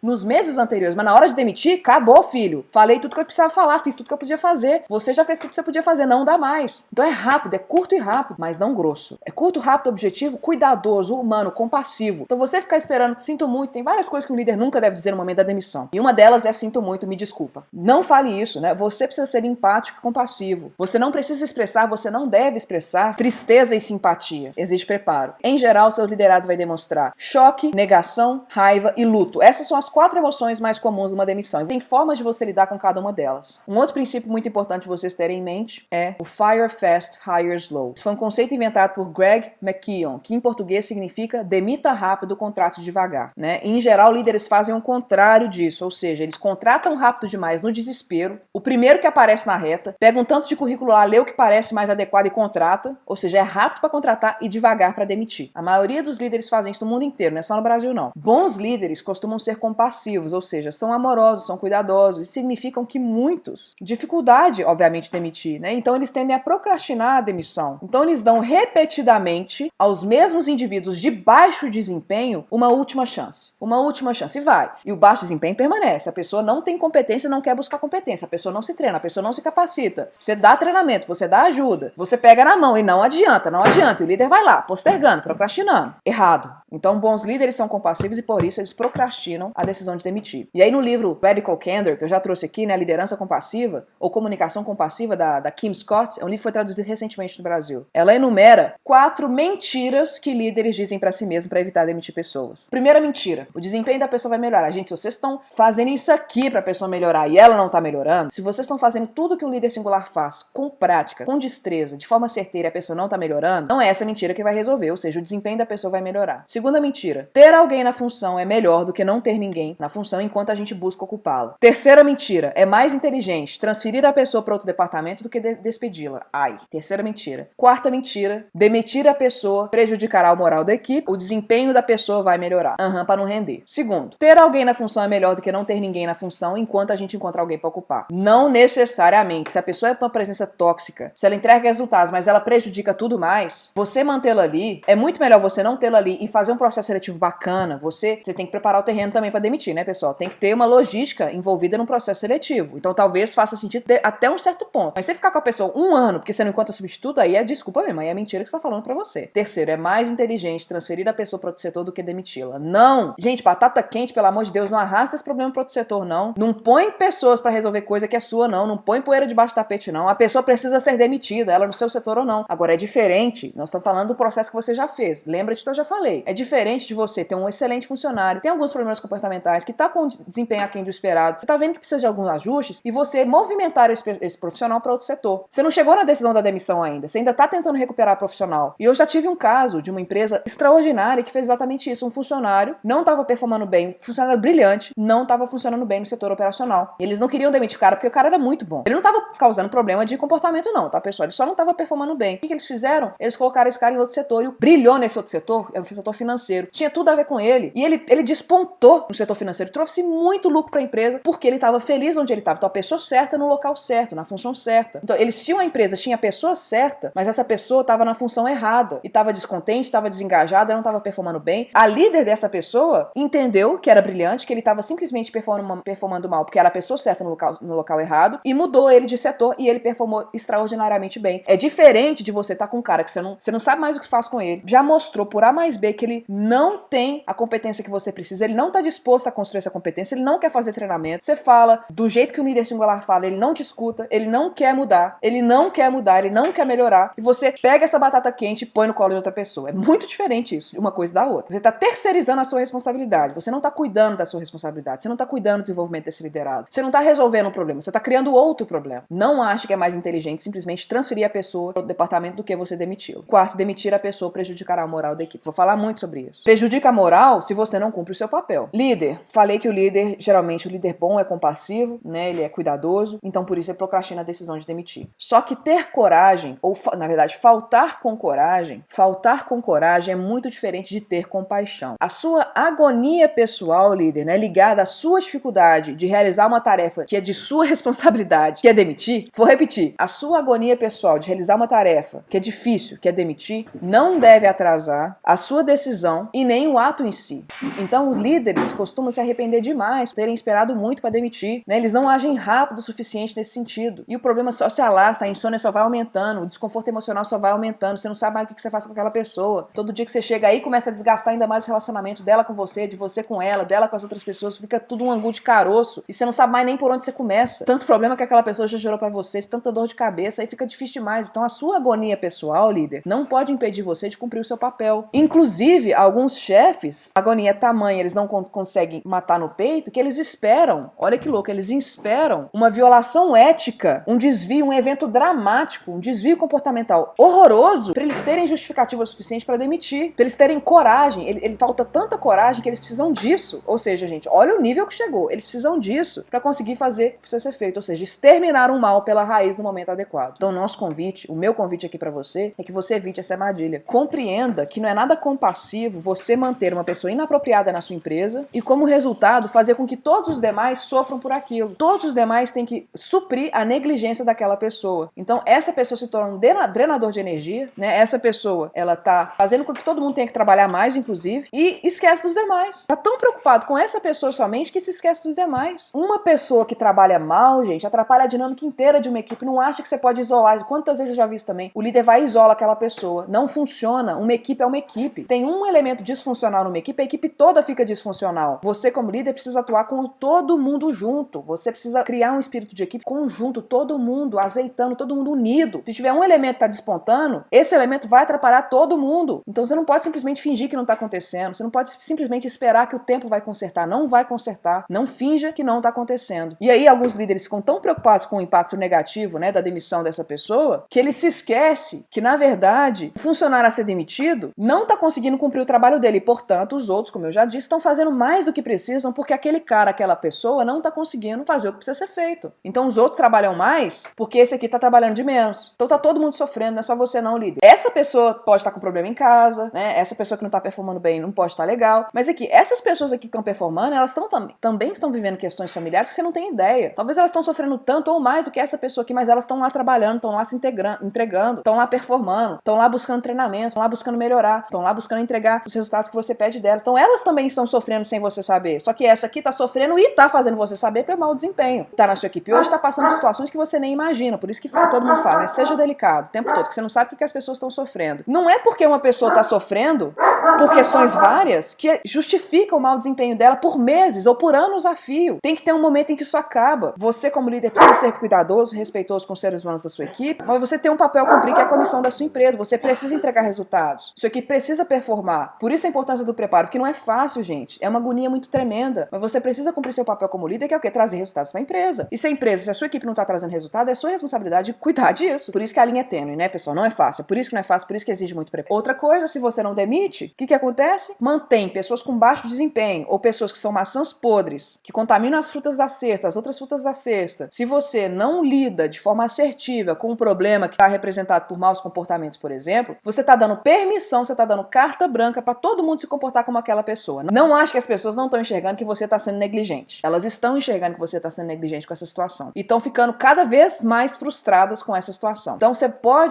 nos meses anteriores. Mas na hora de demitir, acabou, filho. Falei tudo que eu precisava falar, fiz tudo que eu podia fazer. Você já fez tudo que você podia fazer, não dá mais. Então é rápido, é curto e rápido, mas não grosso. É curto, rápido, objetivo, cuidadoso, humano, compassivo. Então você ficar esperando, sinto muito, tem várias coisas que um líder nunca deve dizer no momento da demissão. E uma delas é sinto muito, me desculpa. Não fale isso, né? Você precisa ser empático e compassivo. Você não precisa expressar, você não deve expressar tristeza e simpatia. Exige preparo. Em geral, seu liderado vai demonstrar choque, negação, raiva e luto. Essas são as 4 emoções mais comuns numa demissão. E tem formas de você lidar com cada uma delas. Um outro princípio muito importante vocês terem em mente é o Fire Fast, Hire Slow. Isso foi um conceito inventado por Greg McKeown, que em português significa demita rápido, contrate devagar, né? E, em geral, líderes fazem o contrário disso, ou seja, eles contratam rápido demais no desespero, o primeiro que aparece na reta, pega um tanto de currículo lá, lê o que parece mais adequado e contrata, ou seja, é rápido para contratar e devagar para demitir. A maioria dos líderes fazem isso no mundo inteiro, não é só no Brasil, não. Bons líderes costumam ser compassivos, ou seja, são amorosos, são cuidadosos, e significam que muitos dificuldade, obviamente, demitir, né? Então eles tendem a procrastinar a demissão. Então eles dão repetidamente aos mesmos indivíduos de baixo desempenho uma última chance. Uma última chance. E vai. E o baixo desempenho permanece. A pessoa não tem competência, não quer buscar competência. A pessoa não se treina, a pessoa não se capacita. Você dá treinamento, você dá ajuda. Você pega na mão e não adianta, não adianta. E o líder vai lá, postergando, procrastinando. Errado. Então, bons líderes são compassivos e por isso eles procrastinam a decisão de demitir. E aí no livro Radical Candor, que eu já trouxe aqui, né, Liderança Compassiva ou Comunicação Compassiva da Kim Scott, é um livro que foi traduzido recentemente no Brasil. Ela enumera 4 mentiras que líderes dizem pra si mesmos para evitar demitir pessoas. Primeira mentira, o desempenho da pessoa vai melhorar. Gente, se vocês estão fazendo isso aqui pra pessoa melhorar e ela não tá melhorando, se vocês estão fazendo tudo que um líder singular faz com prática, com destreza, de forma certeira e a pessoa não tá melhorando, não é essa mentira que vai resolver, ou seja, o desempenho da pessoa vai melhorar. Segunda mentira, ter alguém na função é melhor do que não ter ninguém na função enquanto a gente busca ocupá-la. Terceira mentira, é mais inteligente transferir a pessoa para outro departamento do que despedi-la. Ai. Terceira mentira. Quarta mentira, demitir a pessoa prejudicará o moral da equipe, o desempenho da pessoa vai melhorar. Para não render. Segundo, ter alguém na função é melhor do que não ter ninguém na função enquanto a gente encontrar alguém para ocupar. Não necessariamente. Se a pessoa é uma presença tóxica, se ela entrega resultados, mas ela prejudica tudo mais, você mantê-la ali, é muito melhor você não tê-la ali e fazer um processo seletivo bacana. Você tem que preparar o terreno também para demitir, né, pessoal? Tem que ter uma logística envolvida num processo seletivo. Então talvez faça sentido até um certo ponto. Mas você ficar com a pessoa um ano porque você não encontra substituto, aí é desculpa mesmo, aí é mentira que você tá falando pra você. Terceiro, é mais inteligente transferir a pessoa para outro setor do que demiti-la. Não! Gente, batata quente, pelo amor de Deus, não arrasta esse problema para outro setor, não. Não põe pessoas para resolver coisa que é sua, não. Não põe poeira debaixo do tapete, não. A pessoa precisa ser demitida, ela no seu setor ou não. Agora, é diferente, nós estamos falando do processo que você já fez. Lembra de que eu já falei. É diferente de você ter um excelente funcionário, tem alguns problemas comportamentais, que tá com desempenho aquém do esperado, que tá vendo que precisa de alguns ajustes, e você movimentar esse profissional para outro setor. Você não chegou na decisão da demissão ainda, você ainda tá tentando recuperar o profissional. E eu já tive um caso de uma empresa extraordinária que fez exatamente isso. Um funcionário não estava performando bem, um funcionário brilhante, não estava funcionando bem no setor operacional. E eles não queriam demitir o cara porque o cara era muito bom. Ele não estava causando problema de comportamento não, tá, pessoal? Ele só não estava performando bem. O que eles fizeram? Eles colocaram esse cara em outro setor e brilhou nesse outro setor, era o setor financeiro. Tinha tudo a ver com ele. E ele despontou no setor financeiro, trouxe muito lucro para a empresa porque ele estava feliz onde ele estava. Então a pessoa certa no local certo, na função certa. Então eles tinham a empresa, tinha a pessoa certa, mas essa pessoa estava na função errada e estava descontente, estava desengajada, não estava performando bem. A líder dessa pessoa entendeu que era brilhante, que ele estava simplesmente performando mal porque era a pessoa certa no local errado e mudou ele de setor e ele performou extraordinariamente bem. É diferente de você estar com um cara que você não sabe mais o que faz com ele, já mostrou por A mais B que ele não tem a competência que você precisa, ele não está disposto a construir essa competência, ele não quer fazer treinamento, você fala do jeito que o líder singular fala, ele não te escuta, ele não quer mudar, ele não quer melhorar, e você pega essa batata quente e põe no colo de outra pessoa. É muito diferente isso, uma coisa da outra. Você está terceirizando a sua responsabilidade, você não está cuidando da sua responsabilidade, você não está cuidando do desenvolvimento desse liderado, você não está resolvendo um problema, você está criando outro problema. Não ache que é mais inteligente simplesmente transferir a pessoa para o departamento do que você demiti-lo. Quarto, demitir a pessoa prejudicará a moral da equipe. Vou falar muito sobre isso. Prejudica a moral se você não cumpre o seu papel. Líder. Falei que o líder, geralmente o líder bom é compassivo, né? Ele é cuidadoso, então por isso ele procrastina a decisão de demitir. Só que ter coragem, ou na verdade faltar com coragem é muito diferente de ter compaixão. A sua agonia pessoal, líder, né, ligada à sua dificuldade de realizar uma tarefa que é de sua responsabilidade, que é demitir, vou repetir, a sua agonia pessoal de realizar uma tarefa que é difícil, que é demitir, não deve atrasar a sua decisão e nem o ato em si. Então, os líderes costumam se arrepender demais por terem esperado muito para demitir, né? Eles não agem rápido o suficiente nesse sentido. E o problema só se alastra, a insônia só vai aumentando, o desconforto emocional só vai aumentando, você não sabe mais o que você faz com aquela pessoa. Todo dia que você chega aí, começa a desgastar ainda mais o relacionamento dela com você, de você com ela, dela com as outras pessoas, fica tudo um angu de caroço, e você não sabe mais nem por onde você começa. Tanto problema que aquela pessoa já gerou para você, de tanta dor de cabeça, aí fica difícil demais. Então a sua agonia pessoal, líder, não pode impedir você de cumprir o seu papel. Inclusive, alguns chefes, a agonia é tamanha, eles não conseguem matar no peito, que eles esperam, olha que louco, eles esperam uma violação ética, um desvio, um evento dramático, um desvio comportamental horroroso, para eles terem justificativa suficiente para demitir, para eles terem coragem. Ele falta tanta coragem que eles precisam disso. Ou seja, gente, olha o nível que chegou. Eles precisam disso para conseguir fazer o que precisa ser feito, ou seja, exterminar um mal pela raiz no momento adequado. Então, nosso convite, o meu convite aqui para você, é que você evite essa armadilha. Compreenda que não é nada compassivo você manter uma pessoa inapropriada na sua empresa e, como resultado, fazer com que todos os demais sofram por aquilo. Todos os demais têm que suprir a negligência daquela pessoa. Então, essa pessoa se torna um drenador de energia, né? Essa pessoa, ela tá fazendo com que todo mundo tenha que trabalhar mais, inclusive, e esquece dos demais. Tá tão preocupado com essa pessoa somente que se esquece dos demais. Uma pessoa que trabalha mal, gente, atrapalha a dinâmica inteira de uma equipe. Não acha que você pode isolar. Quantas vezes eu já vi isso também? O líder vai e isola aquela pessoa. Não funciona. Uma equipe é uma equipe. Tem um elemento disfuncional numa equipe, a equipe toda fica disfuncional. Você, como líder, precisa atuar com todo mundo junto. Você precisa criar um espírito de equipe conjunto, todo mundo azeitando, todo mundo unido. Se tiver um elemento que tá despontando, esse elemento vai atrapalhar todo mundo. Então você não pode simplesmente fingir que não tá acontecendo. Você não pode simplesmente esperar que o tempo vai consertar. Não vai consertar, não finja que não tá acontecendo. E aí alguns líderes ficam tão preocupados com o impacto negativo, né, da demissão dessa pessoa, que ele se esquece que, na verdade, o funcionário a ser demitido não tá conseguindo cumprir o trabalho dele, e, portanto, os outros, como eu já disse, estão fazendo mais do que precisam porque aquele cara, aquela pessoa não tá conseguindo fazer o que precisa ser feito. Então os outros trabalham mais porque esse aqui tá trabalhando de menos. Então tá todo mundo sofrendo, não é só você não, líder. Essa pessoa pode estar com problema em casa, né? Essa pessoa que não tá performando bem não pode estar legal. Mas aqui, essas pessoas aqui que estão performando, elas também estão vivendo questões familiares que você não tem ideia. Talvez elas estão sofrendo tanto ou mais do que essa pessoa aqui, mas elas estão lá trabalhando, estão lá se entregando, estão lá performando, estão lá buscando treinamento, estão lá buscando melhorar, estão lá buscando entregar os resultados que você pede delas. Então elas também estão sofrendo sem você saber. Só que essa aqui tá sofrendo e tá fazendo você saber pelo mau desempenho. Tá na sua equipe hoje, tá passando por situações que você nem imagina. Por isso que todo mundo fala, né? Seja delicado o tempo todo, que você não sabe o que as pessoas estão sofrendo. Não é porque uma pessoa tá sofrendo por questões várias que justifica o mau desempenho dela por meses ou por anos a fio. Tem que ter um momento em que isso acaba. Você, como líder, precisa ser cuidadoso, respeitoso com os seres humanos da sua equipe, mas você tem um papel a cumprir que é a comissão da sua empresa. Você precisa entregar resultados. Sua equipe precisa performar. Por isso a importância do preparo, que não é fácil, gente. É uma agonia muito tremenda. Mas você precisa cumprir seu papel como líder, que é o quê? Trazer resultados para a empresa. E se a empresa, se a sua equipe não está trazendo resultado, é sua responsabilidade cuidar disso. Por isso que a linha é tênue, né, pessoal? Não é fácil. É por isso que não é fácil, por isso que exige muito preparo. Outra coisa, se você não demite, o que acontece? Mantém pessoas com baixo desempenho ou pessoas que são maçãs podres, que contaminam as frutas da cesta, as outras frutas da cesta. Se você não lida de forma assertiva com um problema que está representado por maus comportamentos, por exemplo, você está dando permissão, você está dando carta branca para todo mundo se comportar como aquela pessoa. Não acho que as pessoas não estão enxergando que você está sendo negligente. Elas estão enxergando que você está sendo negligente com essa situação. E estão ficando cada vez mais frustradas com essa situação. Então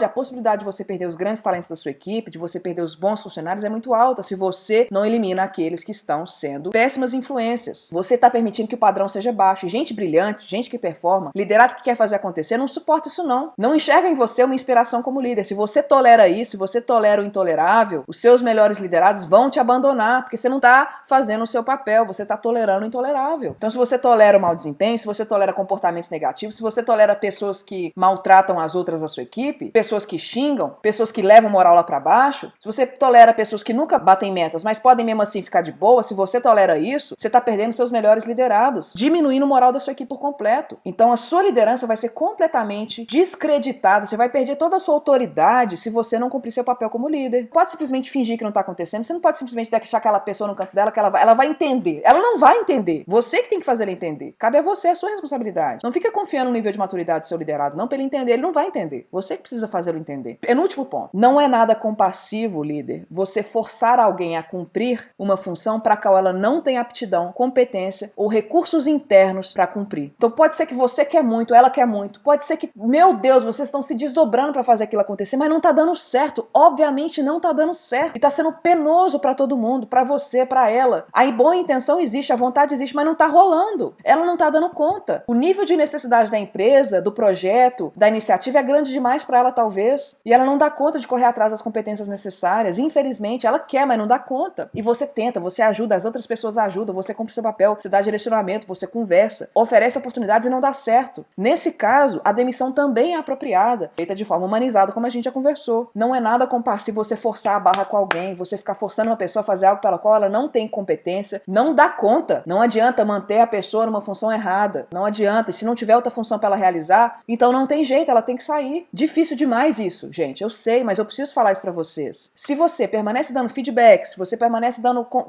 a possibilidade de você perder os grandes talentos da sua equipe, de você perder os bons funcionários é muito alta se você não elimina aqueles que estão sendo péssimas influências. Você está permitindo que o padrão seja baixo. E gente brilhante, gente que performa, liderado que quer fazer acontecer, não suporta isso não. Não enxerga em você uma inspiração como líder. Se você tolera isso, se você tolera o intolerável, os seus melhores liderados vão te abandonar, porque você não está fazendo o seu papel, você está tolerando o intolerável. Então se você tolera o mau desempenho, se você tolera comportamentos negativos, se você tolera pessoas que maltratam as outras da sua equipe, pessoas que xingam, pessoas que levam moral lá pra baixo, se você tolera pessoas que nunca batem metas, mas podem mesmo assim ficar de boa, se você tolera isso, você tá perdendo seus melhores liderados, diminuindo o moral da sua equipe por completo. Então a sua liderança vai ser completamente descreditada, você vai perder toda a sua autoridade se você não cumprir seu papel como líder. Pode simplesmente fingir que não tá acontecendo, você não pode simplesmente deixar aquela pessoa no canto dela que ela vai entender. Ela não vai entender. Você que tem que fazer ela entender. Cabe a você, é a sua responsabilidade. Não fica confiando no nível de maturidade do seu liderado, não, pra ele entender, ele não vai entender. Você que precisa fazê-lo entender. Penúltimo ponto. Não é nada compassivo, líder, você forçar alguém a cumprir uma função para a qual ela não tem aptidão, competência ou recursos internos para cumprir. Então pode ser que você quer muito, ela quer muito. Pode ser que, meu Deus, vocês estão se desdobrando para fazer aquilo acontecer, mas não tá dando certo. Obviamente não tá dando certo. E tá sendo penoso para todo mundo, para você, para ela. A boa intenção existe, a vontade existe, mas não tá rolando. Ela não tá dando conta. O nível de necessidade da empresa, do projeto, da iniciativa é grande demais para ela, talvez. E ela não dá conta de correr atrás das competências necessárias. Infelizmente, ela quer, mas não dá conta. E você tenta, você ajuda, as outras pessoas ajudam, você cumpre seu papel, você dá direcionamento, você conversa, oferece oportunidades e não dá certo. Nesse caso, a demissão também é apropriada, feita de forma humanizada, como a gente já conversou. Não é nada compassivo você forçar a barra com alguém, você ficar forçando uma pessoa a fazer algo pela qual ela não tem competência, não dá conta. Não adianta manter a pessoa numa função errada, não adianta. E se não tiver outra função para ela realizar, então não tem jeito, ela tem que sair. Difícil demais isso, gente, eu sei, mas eu preciso falar isso pra vocês. Se você permanece dando feedback, se você permanece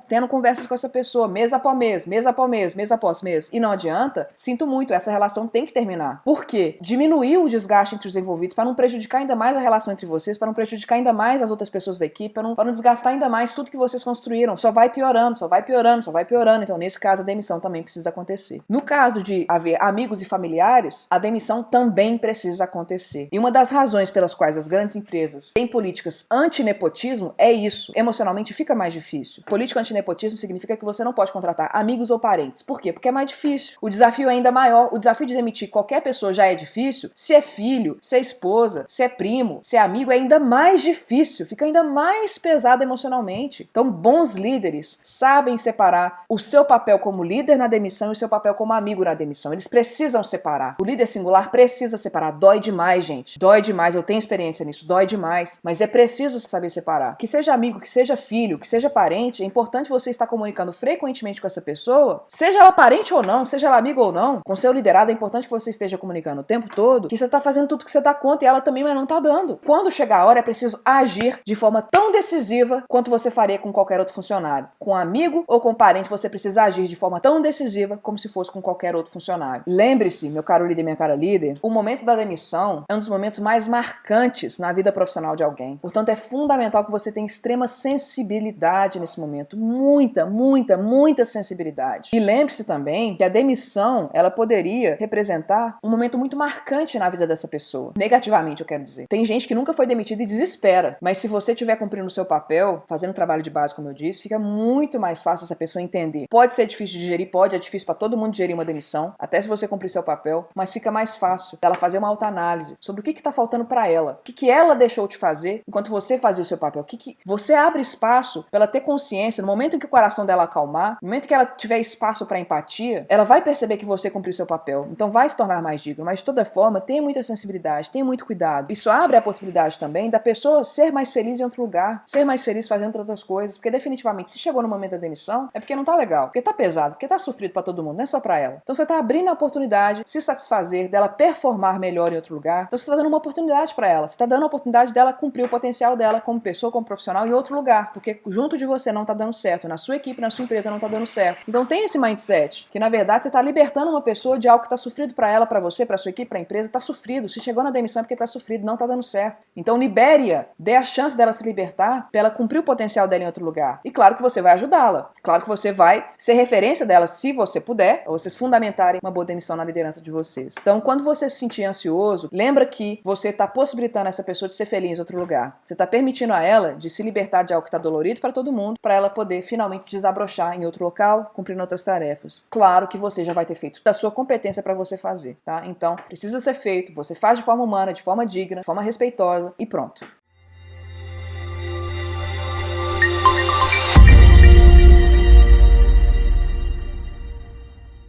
tendo conversas com essa pessoa, mês após mês, mês após mês, mês após mês, e não adianta, sinto muito, essa relação tem que terminar. Por quê? Diminuir o desgaste entre os envolvidos para não prejudicar ainda mais a relação entre vocês, para não prejudicar ainda mais as outras pessoas da equipe, para não desgastar ainda mais tudo que vocês construíram. Só vai piorando, só vai piorando, só vai piorando. Então, nesse caso, a demissão também precisa acontecer. No caso de haver amigos e familiares, a demissão também precisa acontecer. E uma das razões pelas quais as grandes empresas têm políticas anti-nepotismo é isso. Emocionalmente fica mais difícil. Política anti-nepotismo significa que você não pode contratar amigos ou parentes. Por quê? Porque é mais difícil. O desafio é ainda maior. O desafio de demitir qualquer pessoa já é difícil. Se é filho, se é esposa, se é primo, se é amigo, é ainda mais difícil. Fica ainda mais pesado emocionalmente. Então, bons líderes sabem separar o seu papel como líder na demissão e o seu papel como amigo na demissão. Eles precisam separar. O líder singular precisa separar. Dói demais, gente. Dói demais. Eu tenho experiência nisso. Dói demais. Mas é preciso saber separar. Que seja amigo, que seja filho, que seja parente, é importante você estar comunicando frequentemente com essa pessoa, seja ela parente ou não, seja ela amiga ou não, com seu liderado é importante que você esteja comunicando o tempo todo que você tá fazendo tudo que você dá conta e ela também, mas não tá dando. Quando chegar a hora, é preciso agir de forma tão decisiva quanto você faria com qualquer outro funcionário. Com um amigo ou com um parente, você precisa agir de forma tão decisiva como se fosse com qualquer outro funcionário. Lembre-se, meu caro líder e minha cara líder, o momento da demissão é um dos momentos mais marcantes na vida profissional de alguém. Portanto, é fundamental que você tenha extrema sensibilidade nesse momento. Muita sensibilidade. E lembre-se também que a demissão, ela poderia representar um momento muito marcante na vida dessa pessoa. Negativamente, eu quero dizer. Tem gente que nunca foi demitida e desespera, mas se você estiver cumprindo o seu papel, fazendo trabalho de base, como eu disse, fica muito mais fácil essa pessoa entender. Pode ser difícil de digerir, é difícil para todo mundo digerir uma demissão, até se você cumprir seu papel, mas fica mais fácil ela fazer uma autoanálise sobre o que está faltando para ela, o que ela deixou de fazer enquanto você fazia o seu papel, você abre espaço para ela ter consciência, no momento em que o coração dela acalmar, no momento que ela tiver espaço para empatia, ela vai perceber que você cumpriu seu papel, então vai se tornar mais digno, mas de toda forma, tenha muita sensibilidade, tenha muito cuidado. Isso abre a possibilidade também da pessoa ser mais feliz em outro lugar, ser mais feliz fazendo outras coisas, porque definitivamente se chegou no momento da demissão, é porque não tá legal, porque tá pesado, porque tá sofrido para todo mundo, não é só para ela. Então você tá abrindo a oportunidade de se satisfazer, dela performar melhor em outro lugar, então você tá dando uma oportunidade para ela, você tá dando a oportunidade dela cumprir o potencial dela como pessoa, como profissional em outro lugar, porque junto de você não tá dando certo, na sua equipe, na sua empresa não tá dando certo. Então tem esse mindset, que na verdade você tá libertando uma pessoa de algo que tá sofrido para ela, para você, para sua equipe, para a empresa, tá sofrido. Se chegou na demissão é porque tá sofrido, não tá dando certo. Então libere-a, dê a chance dela se libertar, pra ela cumprir o potencial dela em outro lugar. E claro que você vai ajudá-la. Claro que você vai ser referência dela, se você puder, ou vocês fundamentarem uma boa demissão na liderança de vocês. Então, quando você se sentir ansioso, lembra que você tá possibilitando essa pessoa de ser feliz em outro lugar. Você tá permitindo a ela de se libertar de algo que tá dolorido para todo mundo, para ela poder finalmente desabrochar em outro local, cumprindo outras tarefas. Claro que você já vai ter feito da sua competência para você fazer, tá? Então, precisa ser feito, você faz de forma humana, de forma digna, de forma respeitosa e pronto.